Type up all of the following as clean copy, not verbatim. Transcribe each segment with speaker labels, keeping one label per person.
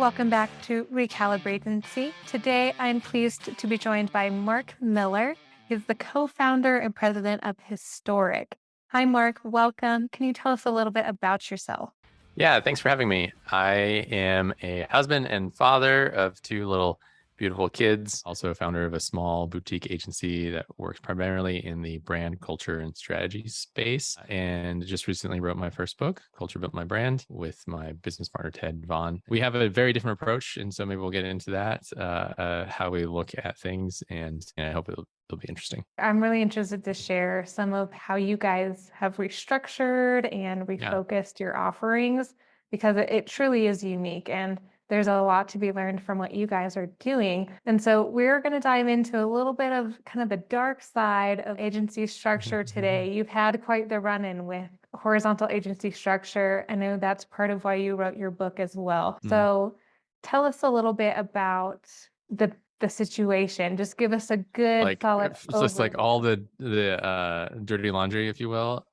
Speaker 1: Welcome back to RecalibrAgency. Today, I'm pleased to be joined by Mark Miller. He's the co-founder and president of Historic. Hi, Mark. Welcome. Can you tell us a little bit about yourself?
Speaker 2: Yeah, thanks for having me. I am a husband and father of two little beautiful kids, also a founder of a small boutique agency that works primarily in the brand culture and strategy space. And just recently wrote my first book, Culture Built My Brand, with my business partner, Ted Vaughn. We have a very different approach. And so maybe we'll get into that, how we look at things. And I hope it'll be interesting.
Speaker 1: I'm really interested to share some of how you guys have restructured and
Speaker 2: Yeah.
Speaker 1: refocused your offerings because it truly is unique and there's a lot to be learned from what you guys are doing. And so we're going to dive into a little bit of kind of the dark side of agency structure today. You've had quite the run-in with horizontal agency structure. I know that's part of why you wrote your book as well.
Speaker 2: Mm.
Speaker 1: So tell us a little bit about the situation. Just give us a good
Speaker 2: Like
Speaker 1: solid
Speaker 2: it's just like
Speaker 1: overview.
Speaker 2: all the dirty laundry, if you will.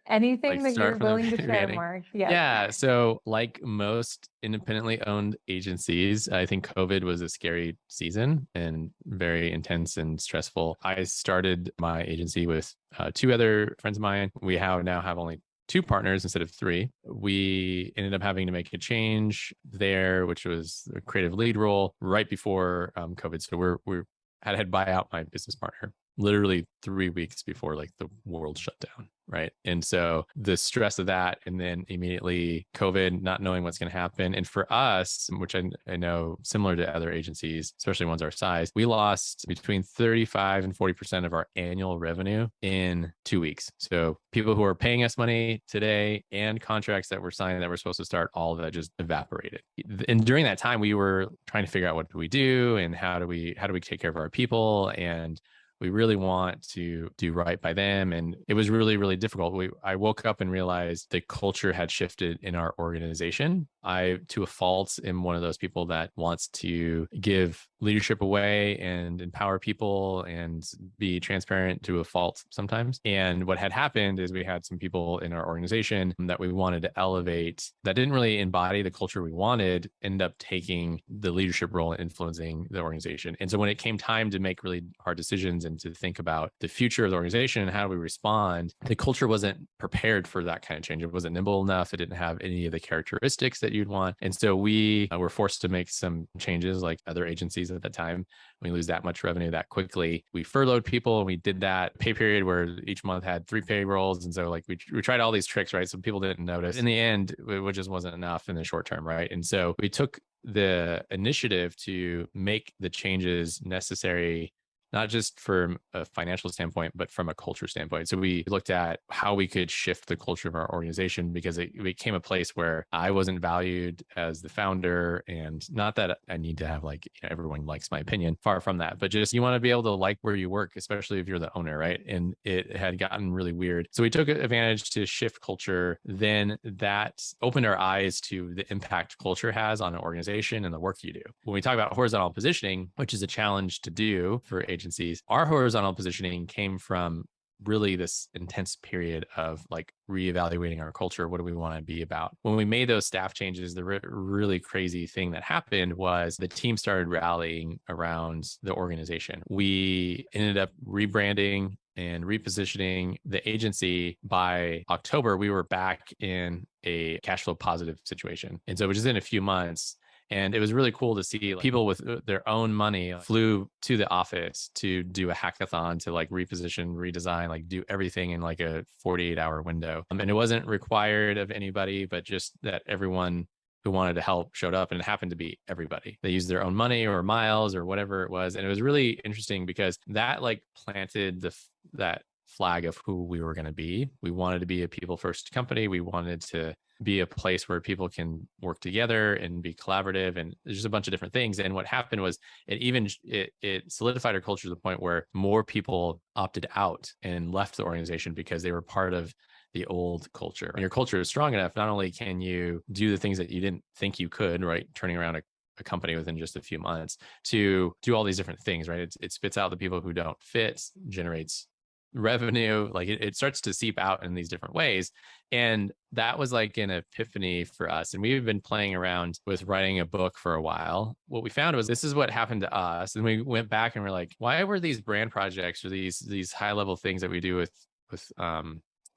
Speaker 1: Anything
Speaker 2: Like
Speaker 1: that
Speaker 2: start
Speaker 1: you're
Speaker 2: from the
Speaker 1: willing to
Speaker 2: very
Speaker 1: share,
Speaker 2: beginning.
Speaker 1: Mark. Yes.
Speaker 2: Yeah. So like most independently owned agencies, I think COVID was a scary season and very intense and stressful. I started my agency with two other friends of mine. Now have only two partners instead of three. We ended up having to make a change there, which was a creative lead role right before COVID. So we're had buy out my business partner literally 3 weeks before like the world shut down, right? And so the stress of that, and then immediately COVID, not knowing what's going to happen. And for us, which I know similar to other agencies, especially ones our size, we lost between 35 and 40% of our annual revenue in 2 weeks. So people who are paying us money today and contracts that were signed that were supposed to start, all of that just evaporated. And during that time, we were trying to figure out what do we do and how do we take care of our people, and we really want to do right by them. And it was really, really difficult. I woke up and realized the culture had shifted in our organization. I, to a fault, am one of those people that wants to give leadership away and empower people and be transparent to a fault sometimes. And what had happened is we had some people in our organization that we wanted to elevate that didn't really embody the culture we wanted, end up taking the leadership role and influencing the organization. And so when it came time to make really hard decisions and to think about the future of the organization and how do we respond, the culture wasn't prepared for that kind of change. It wasn't nimble enough. It didn't have any of the characteristics that you'd want. And so we were forced to make some changes like other agencies at the time. We lose that much revenue that quickly. We furloughed people, and we did that pay period where each month had 3 payrolls. And so like we tried all these tricks, right? So people didn't notice. In the end, it just wasn't enough in the short term, right? And so we took the initiative to make the changes necessary, not just from a financial standpoint, but from a culture standpoint. So we looked at how we could shift the culture of our organization, because it became a place where I wasn't valued as the founder. And not that I need to have like, everyone likes my opinion, far from that, but just you want to be able to like where you work, especially if you're the owner, right? And it had gotten really weird. So we took advantage to shift culture. Then that opened our eyes to the impact culture has on an organization and the work you do. When we talk about horizontal positioning, which is a challenge to do for agencies, our horizontal positioning came from really this intense period of like reevaluating our culture. What do we want to be about? When we made those staff changes, the really crazy thing that happened was the team started rallying around the organization. We ended up rebranding and repositioning the agency. By October, we were back in a cash flow positive situation. And so it was just in a few months. And it was really cool to see people with their own money flew to the office to do a hackathon to like reposition, redesign, like do everything in like a 48-hour window. And it wasn't required of anybody, but just that everyone who wanted to help showed up, and it happened to be everybody. They used their own money or miles or whatever it was. And it was really interesting because that like planted that flag of who we were going to be. We wanted to be a people first company. We wanted to be a place where people can work together and be collaborative, and there's just a bunch of different things. And what happened was it solidified our culture to the point where more people opted out and left the organization because they were part of the old culture. When your culture is strong enough, not only can you do the things that you didn't think you could, right? Turning around a company within just a few months, to do all these different things, right? It spits out the people who don't fit, generates revenue, like it starts to seep out in these different ways. And that was like an epiphany for us. And we've been playing around with writing a book for a while. What we found was this is what happened to us. And we went back and we're like, why were these brand projects or these high level things that we do with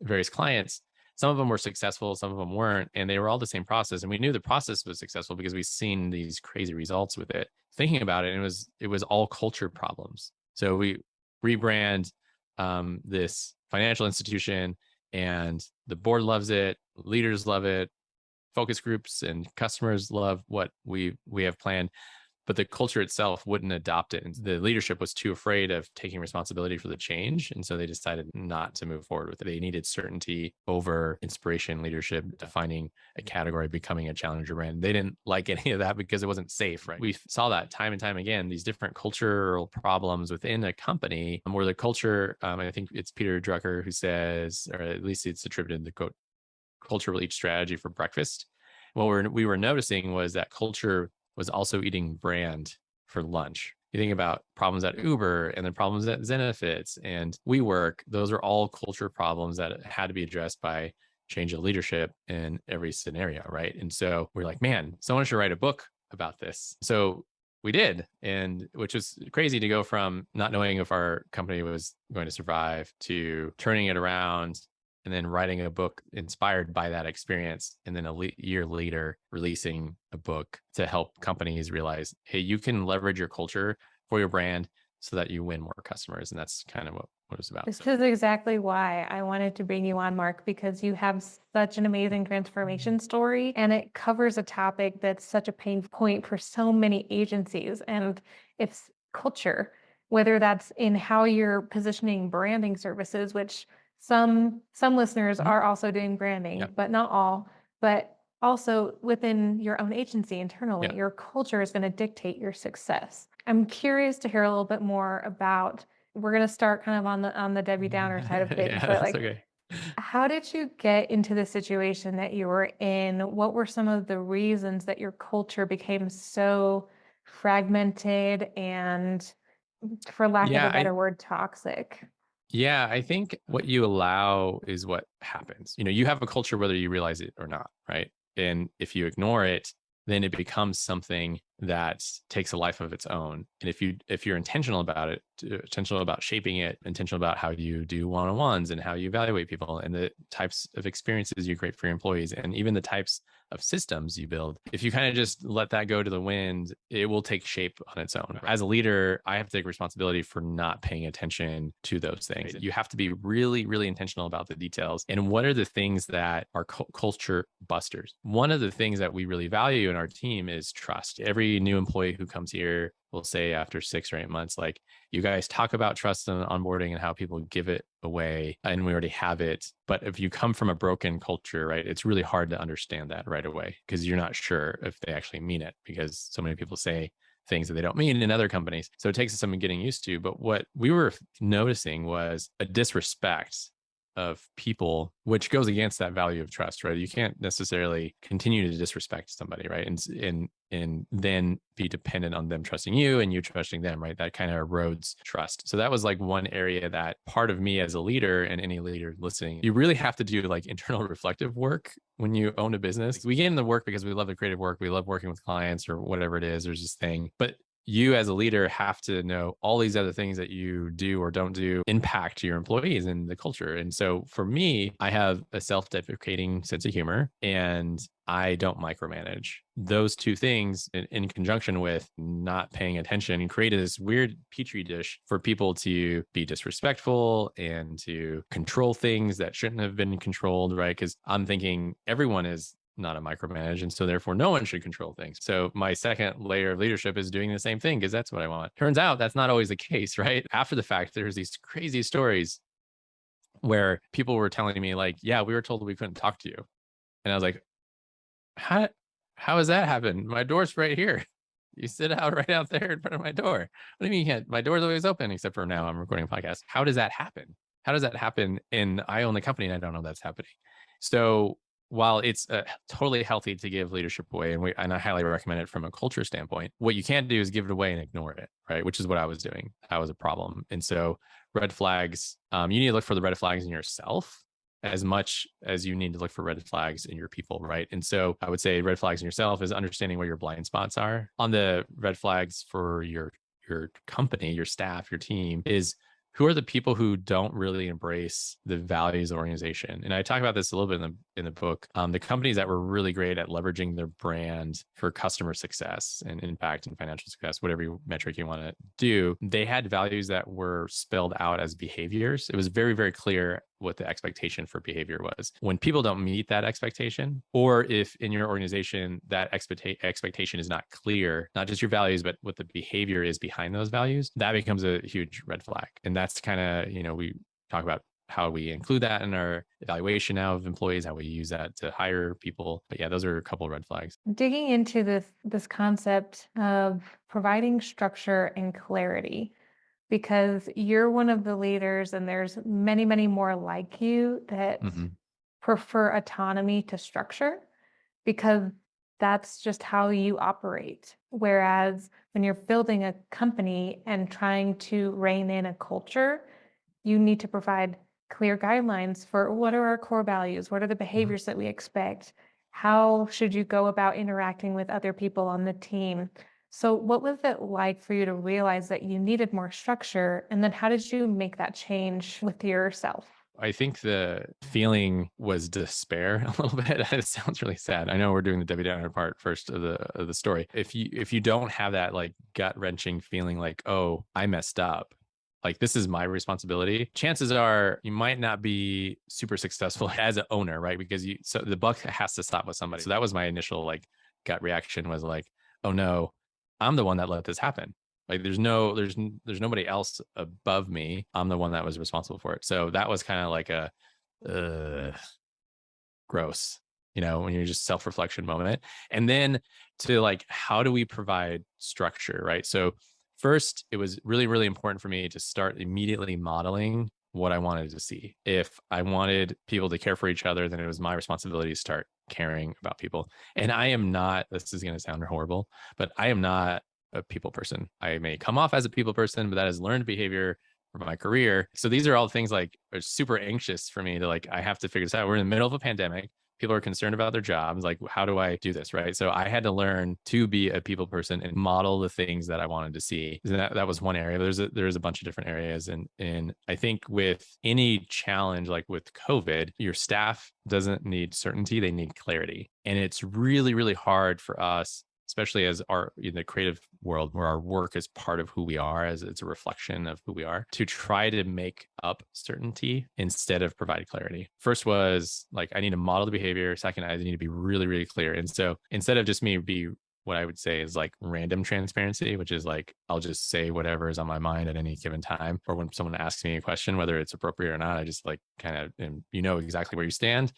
Speaker 2: various clients? Some of them were successful, some of them weren't, and they were all the same process. And we knew the process was successful because we've seen these crazy results with it. Thinking about it, it was all culture problems. So we rebrand this financial institution, and the board loves it, leaders love it, focus groups and customers love what we have planned, but the culture itself wouldn't adopt it. And the leadership was too afraid of taking responsibility for the change. And so they decided not to move forward with it. They needed certainty over inspiration, leadership, defining a category, becoming a challenger brand. They didn't like any of that because it wasn't safe, right? We saw that time and time again, these different cultural problems within a company where the culture, I think it's Peter Drucker who says, or at least it's attributed the quote, culture will eat strategy for breakfast. What we were noticing was that culture was also eating brand for lunch. You think about problems at Uber and the problems at Zenefits and WeWork. Those are all culture problems that had to be addressed by change of leadership in every scenario, right? And so we're like, man, someone should write a book about this. So we did, and which was crazy to go from not knowing if our company was going to survive to turning it around and then writing a book inspired by that experience. And then year later, releasing a book to help companies realize, hey, you can leverage your culture for your brand so that you win more customers. And that's kind of what it was about.
Speaker 1: This is exactly why I wanted to bring you on, Mark, because you have such an amazing transformation story and it covers a topic that's such a pain point for so many agencies. And it's culture, whether that's in how you're positioning branding services, which some listeners are also doing branding, but not all, but also within your own agency internally, your culture is going to dictate your success. I'm curious to hear a little bit more about, we're going to start kind of on the Debbie Downer side of things, but like,
Speaker 2: okay.
Speaker 1: How did you get into the situation that you were in? What were some of the reasons that your culture became so fragmented and, for lack of a better word, toxic?
Speaker 2: Yeah, I think what you allow is what happens. You have a culture whether you realize it or not, right? And if you ignore it, then it becomes something that takes a life of its own. And if you're intentional about it, intentional about shaping it, intentional about how you do one-on-ones and how you evaluate people and the types of experiences you create for your employees and even the types of systems you build, if you kind of just let that go to the wind, it will take shape on its own. As a leader, I have to take responsibility for not paying attention to those things. You have to be really, really intentional about the details. And what are the things that are culture busters? One of the things that we really value in our team is trust. Every new employee who comes here will say after 6 or 8 months, like, you guys talk about trust and onboarding and how people give it away, and we already have it. But if you come from a broken culture, right, it's really hard to understand that right away because you're not sure if they actually mean it because so many people say things that they don't mean in other companies. So it takes some getting used to. But what we were noticing was a disrespect of people, which goes against that value of trust, right? You can't necessarily continue to disrespect somebody, right? And then be dependent on them trusting you and you trusting them, right? That kind of erodes trust. So that was like one area that part of me as a leader and any leader listening, you really have to do like internal reflective work when you own a business. We get in the work because we love the creative work. We love working with clients or whatever it is. There's this thing, but you as a leader have to know all these other things that you do or don't do impact your employees and the culture. And so for me, I have a self-deprecating sense of humor and I don't micromanage. Those two things in conjunction with not paying attention created this weird petri dish for people to be disrespectful and to control things that shouldn't have been controlled, right? Because I'm thinking everyone is not a micromanage. And so therefore no one should control things. So my second layer of leadership is doing the same thing because that's what I want. Turns out that's not always the case, right? After the fact, there's these crazy stories where people were telling me like, yeah, we were told we couldn't talk to you. And I was like, how has that happened? My door's right here. You sit out right out there in front of my door. What do you mean you can't? My door's always open, except for now I'm recording a podcast. How does that happen? How does that happen? And I own the company and I don't know that's happening. So while it's totally healthy to give leadership away, and I highly recommend it from a culture standpoint, what you can't do is give it away and ignore it, right? Which is what I was doing. That was a problem. And so red flags, you need to look for the red flags in yourself as much as you need to look for red flags in your people, right? And so I would say red flags in yourself is understanding where your blind spots are. On the red flags for your company, your staff, your team is who are the people who don't really embrace the values of the organization. And I talk about this a little bit in the book. The companies that were really great at leveraging their brand for customer success and impact and financial success, whatever metric you want to do, they had values that were spelled out as behaviors. It was very, very clear what the expectation for behavior was. When people don't meet that expectation, or if in your organization that expectation is not clear, not just your values, but what the behavior is behind those values, that becomes a huge red flag. And that's kind of, we talk about how we include that in our evaluation now of employees, how we use that to hire people. But yeah, those are a couple of red flags.
Speaker 1: Digging into this concept of providing structure and clarity, because you're one of the leaders and there's many, many more like you that prefer autonomy to structure because that's just how you operate. Whereas when you're building a company and trying to rein in a culture, you need to provide clear guidelines for what are our core values, what are the behaviors that we expect, how should you go about interacting with other people on the team. So what was it like for you to realize that you needed more structure? And then how did you make that change with yourself?
Speaker 2: I think the feeling was despair a little bit. It sounds really sad. I know we're doing the Debbie Downer part first of the story. If you don't have that like gut wrenching feeling like, oh, I messed up, like this is my responsibility, chances are you might not be super successful as an owner, right? Because so the buck has to stop with somebody. So that was my initial like gut reaction was like, oh no, I'm the one that let this happen. Like there's nobody else above me. I'm the one that was responsible for it. So that was kind of like a gross, when you're just self-reflection moment. And then to like, how do we provide structure, right? So first, it was really, really important for me to start immediately modeling what I wanted to see. If I wanted people to care for each other, then it was my responsibility to start caring about people. And I am not, this is going to sound horrible, but I am not a people person. I may come off as a people person, but that is learned behavior from my career. So these are all things like are super anxious for me to like, I have to figure this out. We're in the middle of a pandemic. People are concerned about their jobs. Like, how do I do this? Right. So I had to learn to be a people person and model the things that I wanted to see. And that was one area. There's a bunch of different areas. And I think with any challenge, like with COVID, your staff doesn't need certainty. They need clarity. And it's really, really hard for us, especially as in the creative world where our work is part of who we are, as it's a reflection of who we are, to try to make up certainty instead of provide clarity. First was like, I need to model the behavior. Second, I need to be really, really clear. And so instead of just me be what I would say is like random transparency, which is like, I'll just say whatever is on my mind at any given time. Or when someone asks me a question, whether it's appropriate or not, I just like kind of, and exactly where you stand,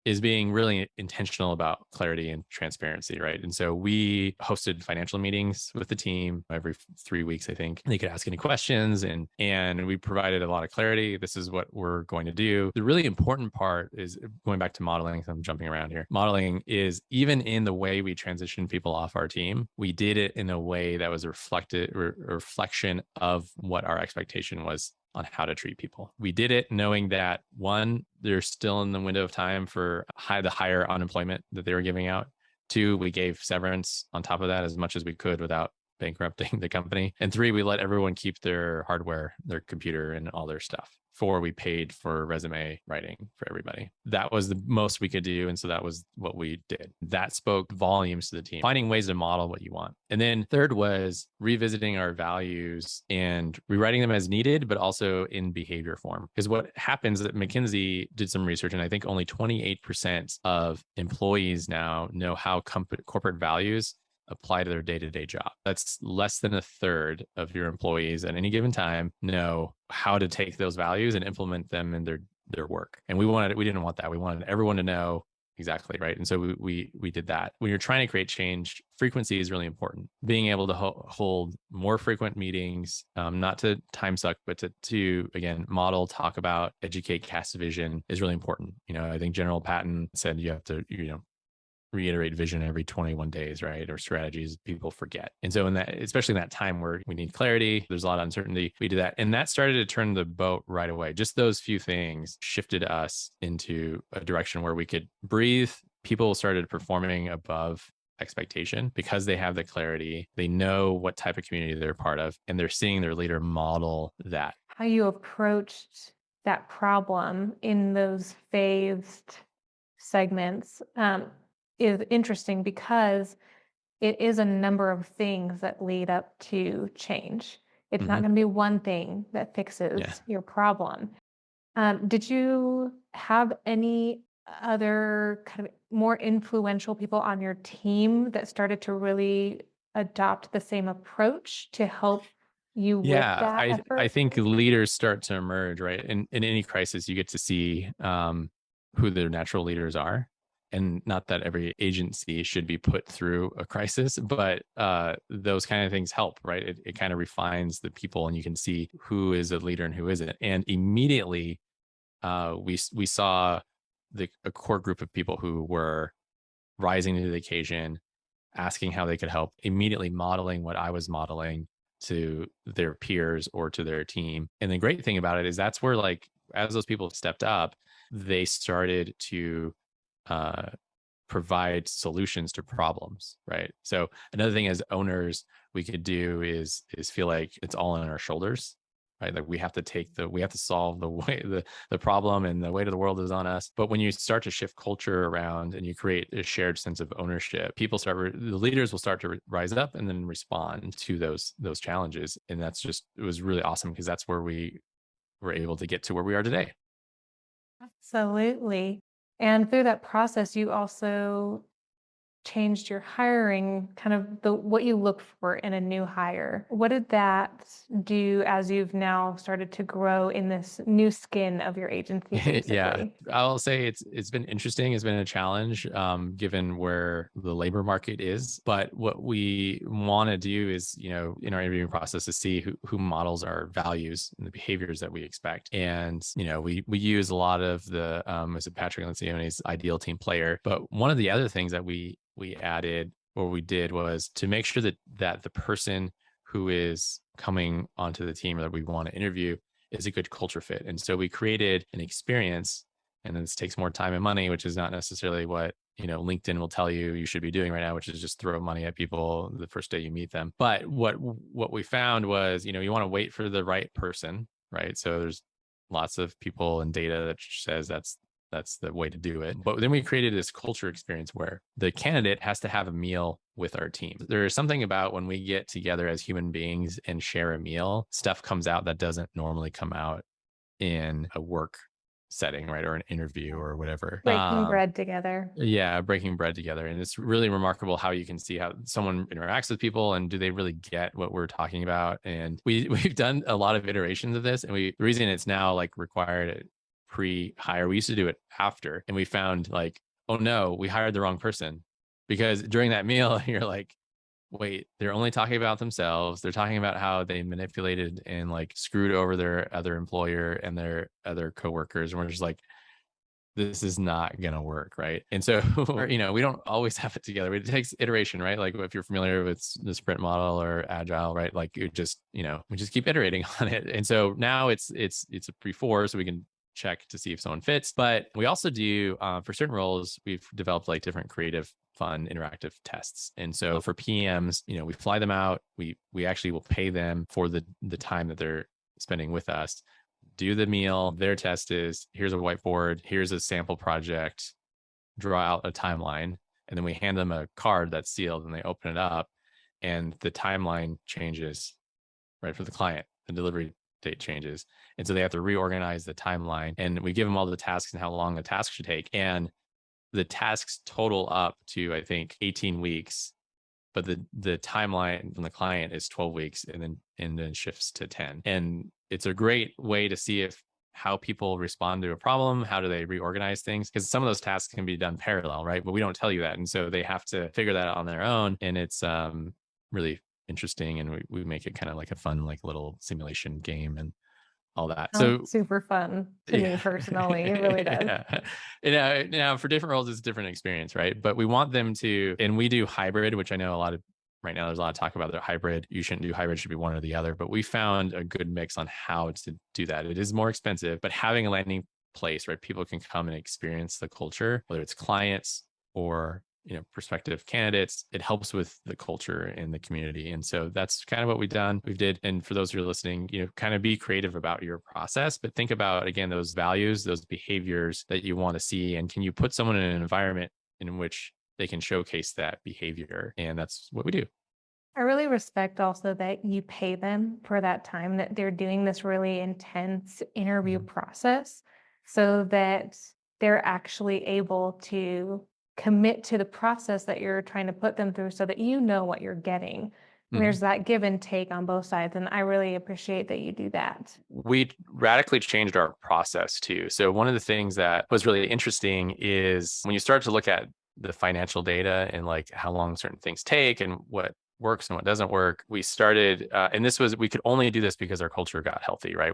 Speaker 2: is being really intentional about clarity and transparency, right? And so we hosted financial meetings with the team every 3 weeks, I think. They could ask any questions and we provided a lot of clarity. This is what we're going to do. The really important part is going back to modeling. So I'm jumping around here. Modeling is even in the way we transition people off our team, we did it in a way that was a reflection of what our expectation was on how to treat people. We did it knowing that one, they're still in the window of time for the higher unemployment that they were giving out. Two, we gave severance on top of that as much as we could without bankrupting the company. And three, we let everyone keep their hardware, their computer, and all their stuff. Four, we paid for resume writing for everybody. That was the most we could do. And so that was what we did. That spoke volumes to the team, finding ways to model what you want. And then third was revisiting our values and rewriting them as needed, but also in behavior form. Because what happens that McKinsey did some research, and I think only 28% of employees now know how corporate values apply to their day-to-day job. That's less than a third of your employees at any given time know how to take those values and implement them in their work. And we didn't want that. We wanted everyone to know exactly, right? And so we did that. When you're trying to create change, frequency is really important. Being able to hold more frequent meetings, not to time suck, but to again model, talk about, educate, cast vision is really important. I think General Patton said you have to reiterate vision every 21 days, right? Or strategies people forget. And so in that, especially in that time where we need clarity, there's a lot of uncertainty, we do that. And that started to turn the boat right away. Just those few things shifted us into a direction where we could breathe. People started performing above expectation because they have the clarity. They know what type of community they're part of, and they're seeing their leader model that.
Speaker 1: How you approached that problem in those phased segments is interesting because it is a number of things that lead up to change. It's not
Speaker 2: Mhm.
Speaker 1: going to be one thing that
Speaker 2: Yeah.
Speaker 1: fixes your problem. Did you have any other kind of more influential people on your team that started to really adopt the same approach to help you with
Speaker 2: Yeah,
Speaker 1: that
Speaker 2: I
Speaker 1: effort?
Speaker 2: think leaders start to emerge, right? In any crisis, you get to see who their natural leaders are, and not that every agency should be put through a crisis, but those kind of things help, right? It kind of refines the people, and you can see who is a leader and who isn't. And immediately, we saw a core group of people who were rising to the occasion, asking how they could help, immediately modeling what I was modeling to their peers or to their team. And the great thing about it is that's where, like, as those people stepped up, they started to uh, provide solutions to problems, right? So another thing as owners we could do is feel like it's all on our shoulders, right? Like we have to solve the problem, and the weight of the world is on us. But when you start to shift culture around and you create a shared sense of ownership, the leaders will start to rise up and then respond to those challenges. And it was really awesome because that's where we were able to get to where we are today.
Speaker 1: Absolutely. And through that process, you also changed your hiring, kind of what you look for in a new hire. What did that do as you've now started to grow in this new skin of your agency,
Speaker 2: Yeah,
Speaker 1: basically?
Speaker 2: I'll say it's been interesting. It's been a challenge, given where the labor market is. But what we want to do is, in our interviewing process, to see who models our values and the behaviors that we expect. And we use a lot of the is it Patrick Lencioni's ideal team player. But one of the other things that we added or we did was to make sure that the person who is coming onto the team or that we want to interview is a good culture fit. And so we created an experience, and this takes more time and money, which is not necessarily what, LinkedIn will tell you should be doing right now, which is just throw money at people the first day you meet them. But what we found was, you want to wait for the right person, right? So there's lots of people and data that says that's the way to do it. But then we created this culture experience where the candidate has to have a meal with our team. There is something about when we get together as human beings and share a meal, stuff comes out that doesn't normally come out in a work setting, right? Or an interview or whatever.
Speaker 1: Breaking bread together.
Speaker 2: Yeah, breaking bread together. And it's really remarkable how you can see how someone interacts with people and do they really get what we're talking about. And we've done a lot of iterations of this. And the reason it's now like required at pre-hire, we used to do it after. And we found like, oh no, we hired the wrong person. Because during that meal, you're like, wait, they're only talking about themselves. They're talking about how they manipulated and like screwed over their other employer and their other coworkers. And we're just like, this is not going to work. Right. And so, we don't always have it together. It takes iteration, right? Like if you're familiar with the sprint model or agile, right? Like we just keep iterating on it. And so now it's a pre-4, so we can check to see if someone fits. But we also do, for certain roles, we've developed like different creative, fun, interactive tests. And so for PMs, we fly them out. We actually will pay them for the time that they're spending with us, do the meal. Their test is, here's a whiteboard, here's a sample project, draw out a timeline, and then we hand them a card that's sealed and they open it up and the timeline changes, right? For the client, the delivery date changes. And so they have to reorganize the timeline, and we give them all the tasks and how long the task should take. And the tasks total up to, I think, 18 weeks, but the timeline from the client is 12 weeks and then shifts to 10. And it's a great way to see how people respond to a problem. How do they reorganize things? Because some of those tasks can be done parallel, right? But we don't tell you that. And so they have to figure that out on their own. And it's really interesting. And we make it kind of like a fun, like little simulation game. And all that.
Speaker 1: Sounds
Speaker 2: So
Speaker 1: super fun to me
Speaker 2: yeah.
Speaker 1: personally. It really does.
Speaker 2: Yeah. Now for different roles, it's a different experience, right? But we want them to, and we do hybrid, which I know a lot of right now, there's a lot of talk about the hybrid. You shouldn't do hybrid, it should be one or the other. But we found a good mix on how to do that. It is more expensive, but having a landing place where people can come and experience the culture, whether it's clients or prospective candidates, it helps with the culture in the community. And so that's kind of what we've did. And for those who are listening, kind of be creative about your process, but think about, again, those values, those behaviors that you want to see, and can you put someone in an environment in which they can showcase that behavior? And that's what we do.
Speaker 1: I really respect also that you pay them for that time, that they're doing this really intense interview
Speaker 2: Mhm.
Speaker 1: process so that they're actually able to commit to the process that you're trying to put them through so that you know what you're getting. And
Speaker 2: Mhm.
Speaker 1: there's that give and take on both sides. And I really appreciate that you do that.
Speaker 2: We radically changed our process too. So one of the things that was really interesting is when you start to look at the financial data and like how long certain things take and what works and what doesn't work, we started, and we could only do this because our culture got healthy, right?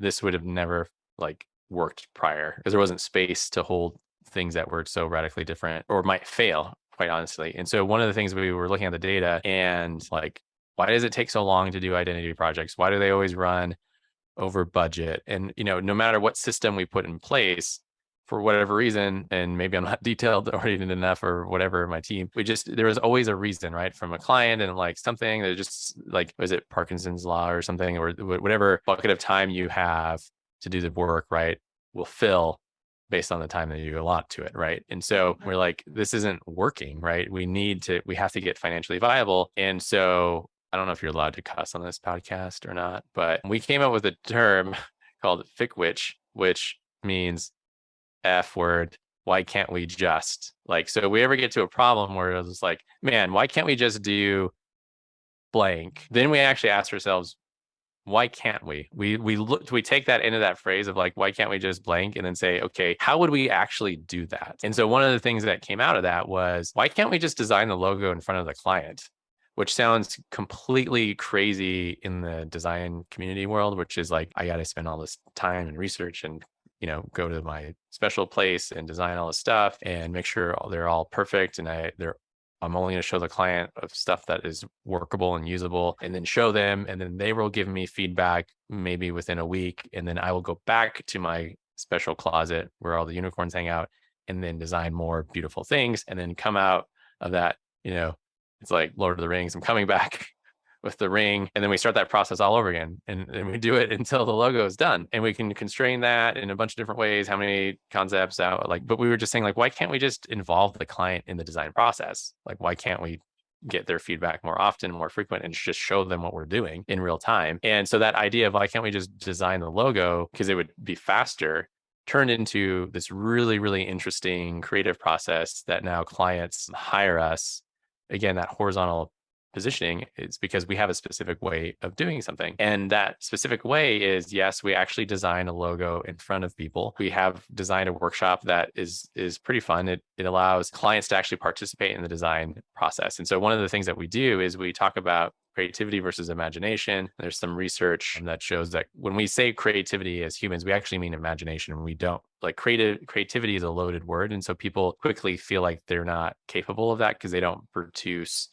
Speaker 2: This would have never like worked prior because there wasn't space to hold things that were so radically different or might fail, quite honestly. And so one of the things we were looking at the data and like, why does it take so long to do identity projects? Why do they always run over budget? And no matter what system we put in place, for whatever reason, and maybe I'm not detailed oriented enough or whatever, my team, there was always a reason, right? From a client and like something that just like, was it Parkinson's law or something, or whatever bucket of time you have to do the work, right, will fill based on the time that you allot to it, right? And so we're like, this isn't working, right? We have to get financially viable. And so I don't know if you're allowed to cuss on this podcast or not, but we came up with a term called FICWICH, which means F word. Why can't we just like, so if we ever get to a problem where it's like, man, why can't we just do blank? Then we actually ask ourselves, why can't we? We take that into that phrase of like, why can't we just blank? And then say, okay, how would we actually do that? And so one of the things that came out of that was, why can't we just design the logo in front of the client? Which sounds completely crazy in the design community world, which is like, I got to spend all this time and research and go to my special place and design all this stuff and make sure they're all perfect. And I'm only going to show the client of stuff that is workable and usable, and then show them, and then they will give me feedback maybe within a week. And then I will go back to my special closet where all the unicorns hang out and then design more beautiful things. And then come out of that, it's like Lord of the Rings. I'm coming back with the ring, and then we start that process all over again, and we do it until the logo is done. And we can constrain that in a bunch of different ways, how many concepts out, like, but we were just saying, like, why can't we just involve the client in the design process? Like, why can't we get their feedback more often, more frequent, and just show them what we're doing in real time? And so that idea of why can't we just design the logo because it would be faster turned into this really, really interesting creative process that now clients hire us. Again, that horizontal positioning is because we have a specific way of doing something. And that specific way is, yes, we actually design a logo in front of people. We have designed a workshop that is pretty fun. It allows clients to actually participate in the design process. And so one of the things that we do is we talk about creativity versus imagination. There's some research that shows that when we say creativity as humans, we actually mean imagination, and we don't. Like, creativity is a loaded word. And so people quickly feel like they're not capable of that because they don't produce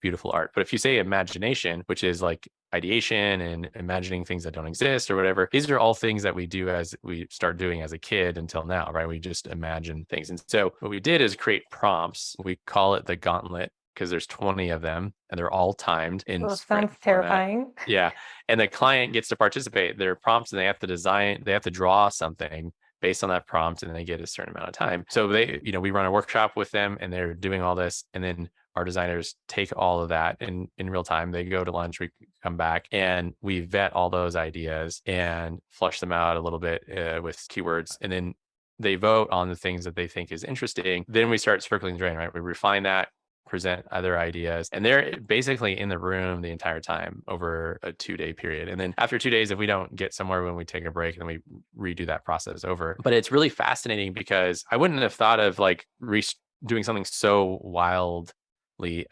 Speaker 2: beautiful art. But if you say imagination, which is like ideation and imagining things that don't exist or whatever, these are all things that we do as we start doing as a kid until now, right? We just imagine things. And so what we did is create prompts. We call it the gauntlet because there's 20 of them and they're all timed in
Speaker 1: Well,
Speaker 2: sprint
Speaker 1: sounds
Speaker 2: format.
Speaker 1: terrifying.
Speaker 2: Yeah. And the client gets to participate. They're prompts and they have to draw something based on that prompt, and they get a certain amount of time. So we run a workshop with them and they're doing all this. And then our designers take all of that in real time. They go to lunch, we come back, and we vet all those ideas and flush them out a little bit with keywords. And then they vote on the things that they think is interesting. Then we start circling the drain, right? We refine that, present other ideas, and they're basically in the room the entire time over a 2-day period. And then after 2 days, if we don't get somewhere, when we take a break, then we redo that process over. But it's really fascinating because I wouldn't have thought of like doing something so wild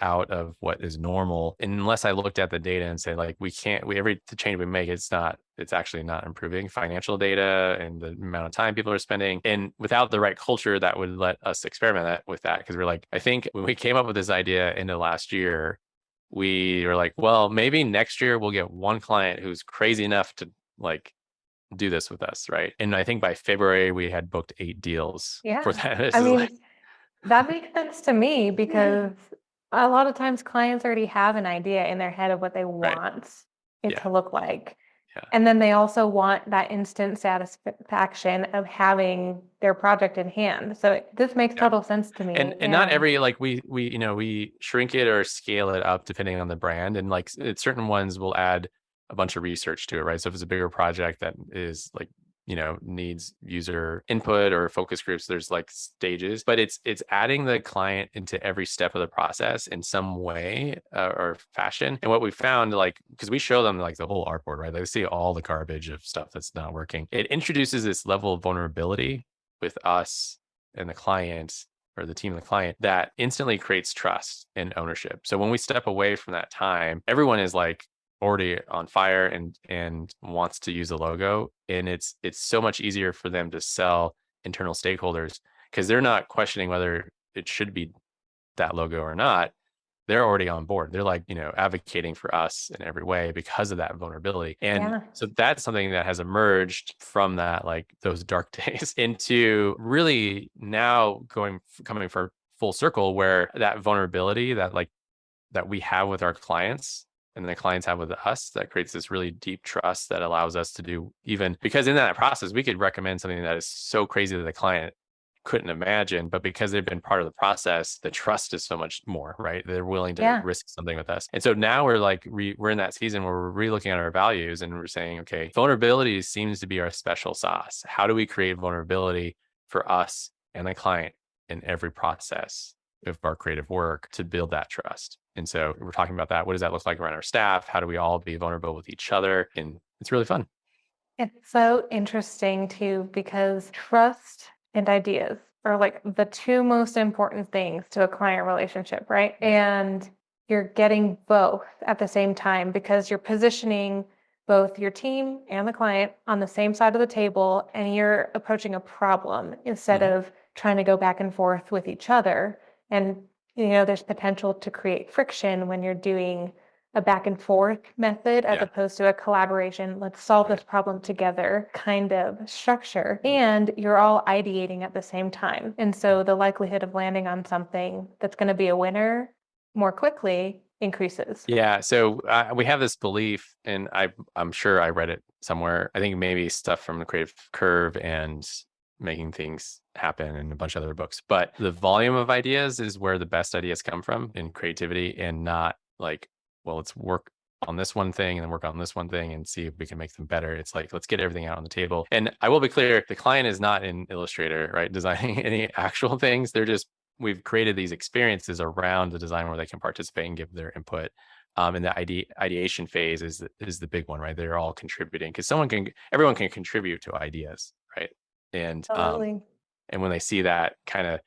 Speaker 2: out of what is normal unless I looked at the data and said like every change we make, it's actually not improving financial data and the amount of time people are spending. And without the right culture that would let us experiment with that, because we're like, I think when we came up with this idea into last year, we were like, well, maybe next year we'll get one client who's crazy enough to like do this with us, right? And I think by February we had booked 8 deals for
Speaker 1: Yeah.
Speaker 2: that. This
Speaker 1: I
Speaker 2: is like,
Speaker 1: mean, that makes sense to me because a lot of times clients already have an idea in their head of what they
Speaker 2: right.
Speaker 1: want it
Speaker 2: Yeah.
Speaker 1: to look like.
Speaker 2: Yeah.
Speaker 1: And then they also want that instant satisfaction of having their project in hand. So this makes
Speaker 2: Yeah.
Speaker 1: total sense to me.
Speaker 2: And not every, like we shrink it or scale it up depending on the brand, and like certain ones will add a bunch of research to it, right? So if it's a bigger project that is like, needs user input or focus groups, there's like stages, but it's adding the client into every step of the process in some way or fashion. And what we found, like, because we show them like the whole artboard, right? They see all the garbage of stuff that's not working. It introduces this level of vulnerability with us and the client, or the team and the client, that instantly creates trust and ownership. So when we step away from that time, everyone is like already on fire and wants to use the logo, and it's so much easier for them to sell internal stakeholders because they're not questioning whether it should be that logo or not. They're already on board. They're like, advocating for us in every way because of that vulnerability. And
Speaker 1: Yeah.
Speaker 2: so that's something that has emerged from that, like those dark days, into really now coming for full circle, where that vulnerability that we have with our clients and the clients have with us, that creates this really deep trust that allows us to do, even because in that process we could recommend something that is so crazy that the client couldn't imagine, but because they've been part of the process, the trust is so much more, right? They're willing to
Speaker 1: Yeah.
Speaker 2: risk something with us. And so now we're like, we're in that season where we're re-looking at our values and we're saying, okay, vulnerability seems to be our special sauce. How do we create vulnerability for us and the client in every process of our creative work to build that trust? And so we're talking about that. What does that look like around our staff? How do we all be vulnerable with each other? And it's really fun.
Speaker 1: It's so interesting too, because trust and ideas are like the two most important things to a client relationship, right? And you're getting both at the same time because you're positioning both your team and the client on the same side of the table, and you're approaching a problem instead
Speaker 2: Mhm.
Speaker 1: of trying to go back and forth with each other. And, there's potential to create friction when you're doing a back and forth method as
Speaker 2: Yeah.
Speaker 1: opposed to a collaboration, let's solve
Speaker 2: Right.
Speaker 1: this problem together kind of structure. And you're all ideating at the same time. And so the likelihood of landing on something that's going to be a winner more quickly increases.
Speaker 2: Yeah, so we have this belief, and I'm sure I read it somewhere. I think maybe stuff from the Creative Curve and Making Things Happen and a bunch of other books. But the volume of ideas is where the best ideas come from in creativity, and not like, well, let's work on this one thing and then work on this one thing and see if we can make them better. It's like, let's get everything out on the table. And I will be clear, the client is not in Illustrator, right, designing any actual things. We've created these experiences around the design where they can participate and give their input. And the ideation phase is the big one, right? They're all contributing because everyone can contribute to ideas, right? And
Speaker 1: Absolutely.
Speaker 2: and when they see that kind of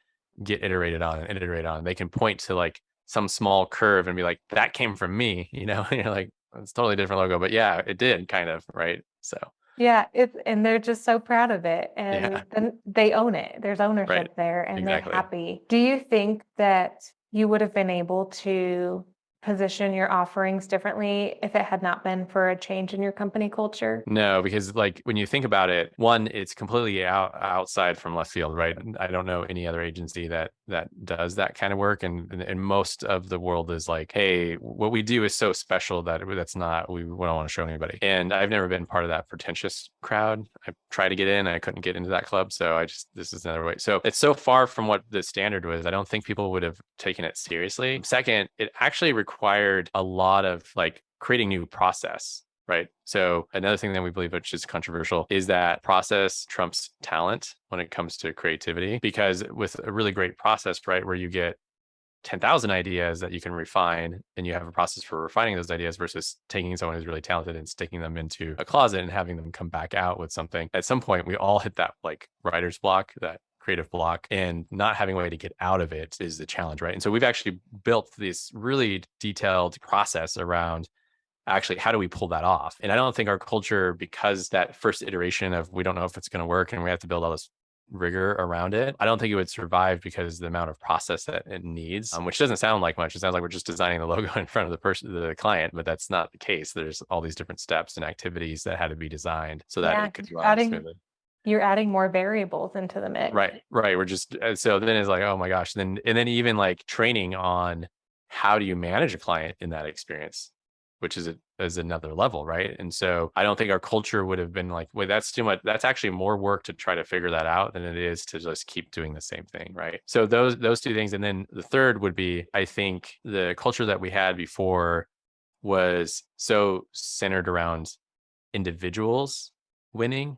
Speaker 2: get iterated on and iterated on, they can point to like some small curve and be like, that came from me, and you're like, it's totally different logo, but yeah, it did kind of, right? So
Speaker 1: Yeah, and they're just so proud of it,
Speaker 2: yeah,
Speaker 1: and then they own it. There's
Speaker 2: right,
Speaker 1: ownership there, and they're
Speaker 2: exactly.
Speaker 1: happy. Do you think that you would have been able to position your offerings differently if it had not been for a change in your company culture?
Speaker 2: No, because like when you think about it, one, it's completely outside from left field, right? I don't know any other agency that does that kind of work, and most of the world is like, hey, what we do is so special that that's not we don't want to show anybody. And I've never been part of that pretentious crowd. I tried to get in, I couldn't get into that club, so this is another way. So it's so far from what the standard was. I don't think people would have taken it seriously. Second, it actually required a lot of like creating new process. Right. So another thing that we believe, which is controversial, is that process trumps talent when it comes to creativity. Because with a really great process, right, where you get 10,000 ideas that you can refine and you have a process for refining those ideas versus taking someone who's really talented and sticking them into a closet and having them come back out with something. At some point, we all hit that like writer's block, that creative block, and not having a way to get out of it is the challenge, right? And so we've actually built this really detailed process around actually how do we pull that off. And I don't think our culture, because that first iteration of we don't know if it's going to work and we have to build all this rigor around it, I don't think it would survive because the amount of process that it needs, which doesn't sound like much. It sounds like we're just designing the logo in front of the client, but that's not the case. There's all these different steps and activities that had to be designed so that
Speaker 1: Yeah,
Speaker 2: it
Speaker 1: 'cause
Speaker 2: could run smoothly.
Speaker 1: you're adding more variables into the mix.
Speaker 2: Right. We're just so then it's like, oh my gosh. And then even like training on how do you manage a client in that experience, which is another level, right? And so I don't think our culture would have been like, wait, that's too much. That's actually more work to try to figure that out than it is to just keep doing the same thing, right? So those two things. And then the third would be, I think the culture that we had before was so centered around individuals winning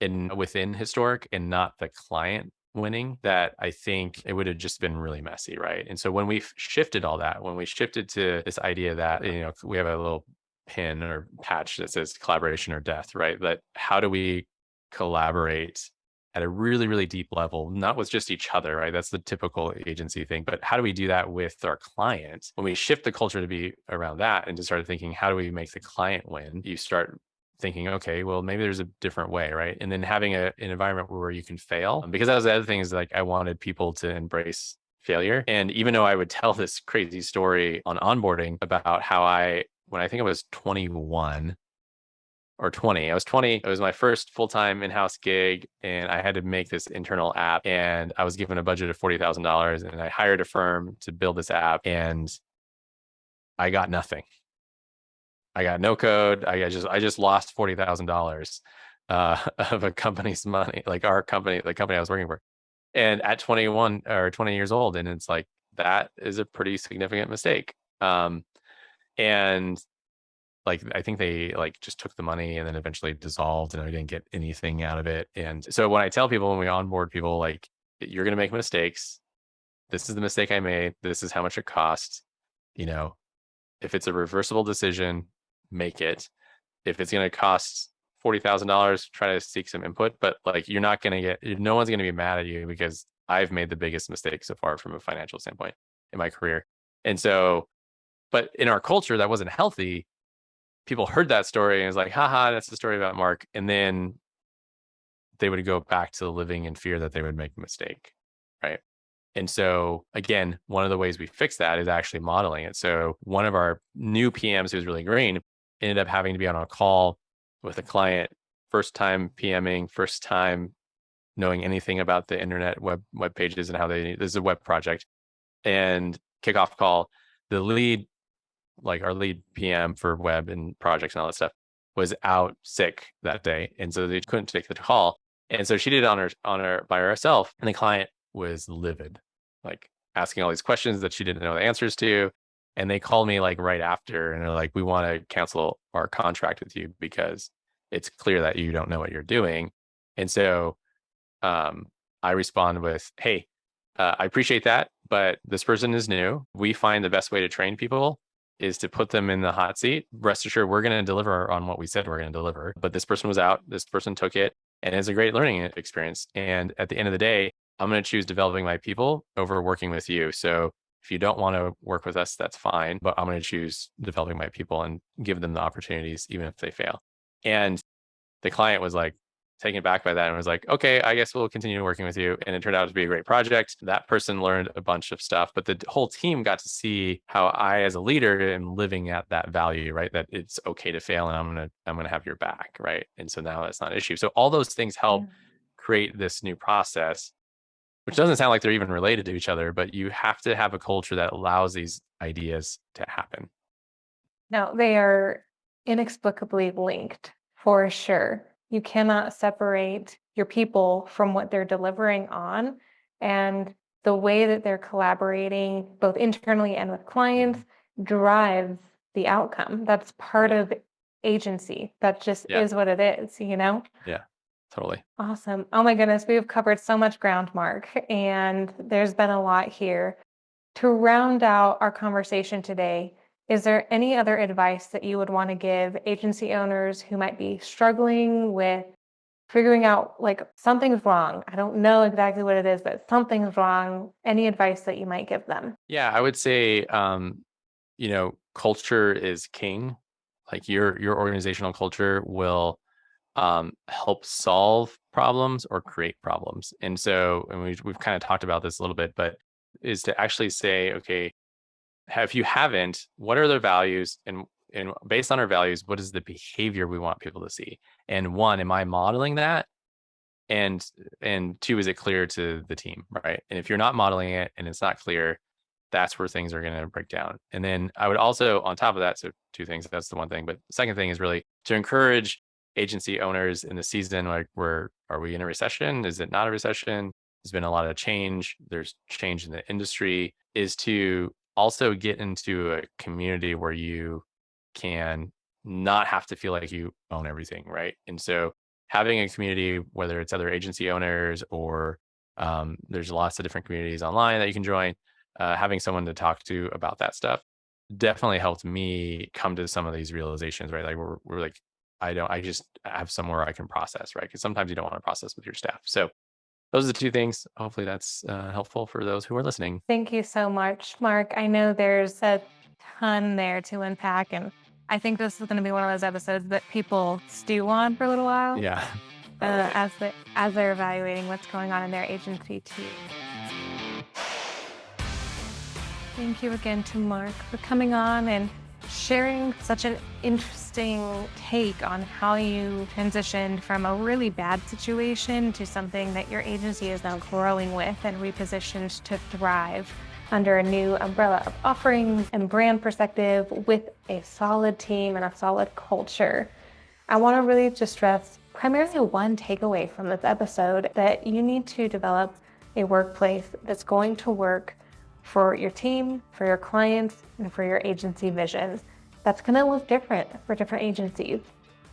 Speaker 2: and within historic and not the client winning, that I think it would have just been really messy, right? And so when we shifted all that, when we shifted to this idea that, we have a little pin or patch that says collaboration or death, right? That how do we collaborate at a really, really deep level, not with just each other, right? That's the typical agency thing, but how do we do that with our clients? When we shift the culture to be around that and just started thinking, how do we make the client win? You start thinking, okay, well, maybe there's a different way, right? And then having an environment where you can fail, because that was the other thing is like I wanted people to embrace failure. And even though I would tell this crazy story on onboarding about how when I think I was 21 or 20, I was 20, it was my first full-time in-house gig and I had to make this internal app and I was given a budget of $40,000 and I hired a firm to build this app and I got nothing. I got no code. I just lost $40,000 of a company's money, like our company, the company I was working for. And at 21 or 20 years old, and it's like that is a pretty significant mistake. And like I think they like just took the money and then eventually dissolved, and I didn't get anything out of it. And so when I tell people when we onboard people, like you're gonna make mistakes. This is the mistake I made. This is how much it costs. You know, if it's a reversible decision, make it. If it's going to cost $40,000, try to seek some input, but like you're not going to get, no one's going to be mad at you because I've made the biggest mistake so far from a financial standpoint in my career. And so, but in our culture, that wasn't healthy. People heard that story and it's like, haha, that's the story about Mark. And then they would go back to living in fear that they would make a mistake. Right. And so again, one of the ways we fix that is actually modeling it. So one of our new PMs who's really green ended up having to be on a call with a client, first time PMing, first time knowing anything about the internet web pages and how this is a web project, and kickoff call. The lead, like our lead PM for web and projects and all that stuff, was out sick that day. And so they couldn't take the call. And so she did it on her by herself. And the client was livid, like asking all these questions that she didn't know the answers to. And they called me like right after and they're like, we want to cancel our contract with you because it's clear that you don't know what you're doing. And so I respond with, hey, I appreciate that, but this person is new. We find the best way to train people is to put them in the hot seat. Rest assured, we're going to deliver on what we said we're going to deliver. But this person was out. This person took it, and it's a great learning experience. And at the end of the day, I'm going to choose developing my people over working with you. So if you don't want to work with us, that's fine. But I'm going to choose developing my people and give them the opportunities, even if they fail. And the client was like taken back by that and was like, okay, I guess we'll continue working with you. And it turned out to be a great project. That person learned a bunch of stuff, but the whole team got to see how I, as a leader, am living at that value, right? That it's okay to fail and I'm gonna have your back, right? And so now it's not an issue. So all those things help create this new process, which doesn't sound like they're even related to each other, but you have to have a culture that allows these ideas to happen.
Speaker 1: Now, they are inexplicably linked for sure. You cannot separate your people from what they're delivering on. And the way that they're collaborating, both internally and with clients, drives the outcome. That's part of agency. That just is what it is, you know?
Speaker 2: Yeah, totally.
Speaker 1: Awesome. Oh my goodness, we've covered so much ground, Mark, and there's been a lot here. To round out our conversation today, is there any other advice that you would want to give agency owners who might be struggling with figuring out like something's wrong. I don't know exactly what it is, but something's wrong. Any advice that you might give them?
Speaker 2: Yeah, I would say, culture is king. Like your organizational culture will help solve problems or create problems. And so, and we've kind of talked about this a little bit, but is to actually say, okay, if you haven't, what are their values, and based on our values, what is the behavior we want people to see? And one, am I modeling that? And two, is it clear to the team, right? And if you're not modeling it and it's not clear, that's where things are going to break down. And then I would also, on top of that, so two things, that's the one thing. But the second thing is really to encourage agency owners in the season, like, where are we in a recession? Is it not a recession? There's been a lot of change. There's change in the industry, is to also get into a community where you can not have to feel like you own everything, right? And so having a community, whether it's other agency owners or there's lots of different communities online that you can join, having someone to talk to about that stuff definitely helped me come to some of these realizations, right? Like we're like, I just have somewhere I can process, right? Because sometimes you don't want to process with your staff. So those are the two things. Hopefully that's helpful for those who are listening.
Speaker 1: Thank you so much, Mark. I know there's a ton there to unpack, and I think this is going to be one of those episodes that people stew on for a little while
Speaker 2: Yeah.
Speaker 1: as they're evaluating what's going on in their agency too. Thank you again to Mark for coming on and sharing such an interesting take on how you transitioned from a really bad situation to something that your agency is now growing with and repositioned to thrive under a new umbrella of offerings and brand perspective with a solid team and a solid culture. I want to really just stress primarily one takeaway from this episode, that you need to develop a workplace that's going to work for your team, for your clients, and for your agency vision. That's going to look different for different agencies.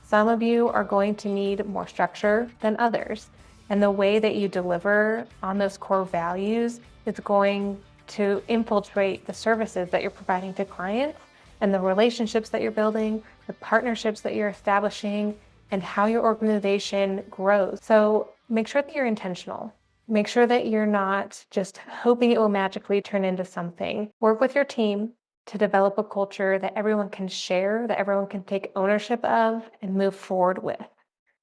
Speaker 1: Some of you are going to need more structure than others. And the way that you deliver on those core values is going to infiltrate the services that you're providing to clients and the relationships that you're building, the partnerships that you're establishing, and how your organization grows. So make sure that you're intentional. Make sure that you're not just hoping it will magically turn into something. Work with your team to develop a culture that everyone can share, that everyone can take ownership of and move forward with.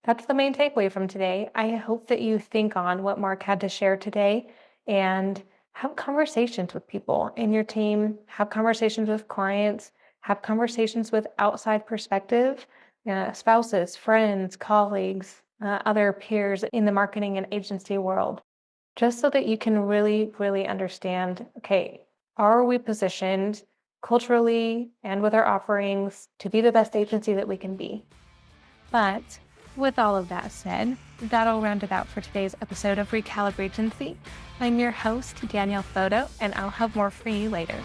Speaker 1: That's the main takeaway from today. I hope that you think on what Mark had to share today and have conversations with people in your team, have conversations with clients, have conversations with outside perspective, spouses, friends, colleagues, other peers in the marketing and agency world, just so that you can really, really understand, okay, are we positioned culturally and with our offerings to be the best agency that we can be? But with all of that said, that'll round it out for today's episode of RecalibrAgency. I'm your host, Danielle Photo, and I'll have more for you later.